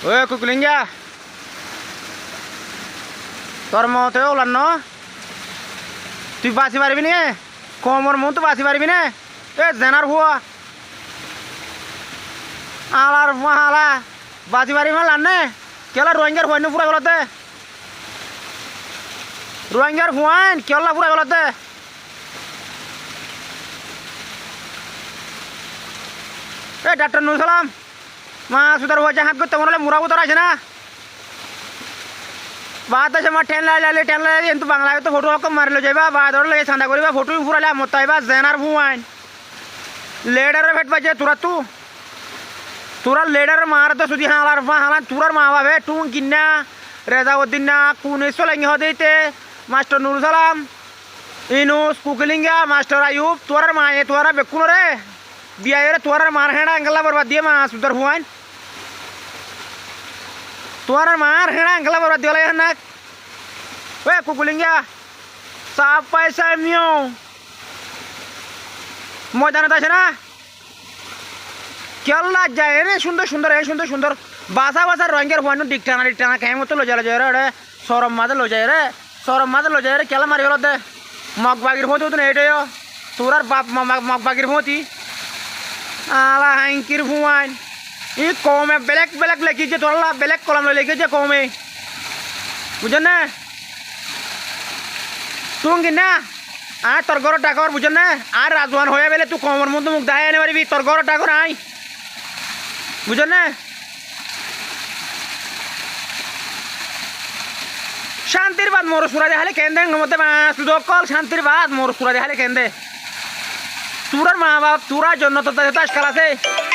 ওই কুকুলিঙ্গা তোর মতে ওলান ন তুই বাঁচি পারবি নি কমর মন তো বাঁচি পারবি না এ জেনার হুয়া আলার মালা বাঁচি পারবি না লান নে কেলা রোহিঙ্গার হুয়াইন পুরা গলতে রোহিঙ্গার হুয়াইন কেলা পুরা গলতে এ ডাক্তার নুর সালাম মা সুদার হুয়া হাত করতে মনে হলে মুরাবো তোর আছে না बात है मैं टेन लाई तू बांग्ला तो फोटो हक मार लो जाइबा बाद और लगे छांदा करिबा फोटो पूरा ला मताइबा जेनार भुआइन लेडर भेट बाजे तुरा लेडर मार तो सुधी हालार हाला तुरार मावा भे टू किन्ना रेजाउद्दीन कुनेसो लंगे हो देते मास्टर नूर सलाम इनुस कुकलिंगा मास्टर आयुब तुरार माए तुरा बेकुनो रे बिया रे तुरार मार हेडा अंगला बर्बाद दिए मा सुदर भुआइन तुअर मार हेड़ा अंकला बर्बाद दिया है ना वे कुकुलिंगा साफ पैसा मियो मजा ना था ना क्या लाज जाए रे सुंदर सुंदर है सुंदर सुंदर बासा बासा रोहिंगर हुआ नु डिक्टाना कहीं मत लो जाए रे सौरभ मादे लो जाए रे सौरभ मादे लो जाए रे क्या मारी गलत है मगबागिर होती तो नहीं डे तुरार बाप मगबागिर होती आला हैंकिर हुआन ये कौमे ब्लैक ब्लैक लेके जे तोला ब्लैक कलम लेके जे कौमे बुझन ना तू किना आ तोर टाकर बुझन ना आ राजवान होया बेले तू कौमर मुंद मुख दाय आने वाली भी तोर टाकर आई बुझन ना शांतिर बाद मोर सुरा देहाले केंदे मते सुदो कल शांतिर बाद मोर सुरा देहाले केंदे तुरार माँ बाप तुरा जन्नत ताश कला से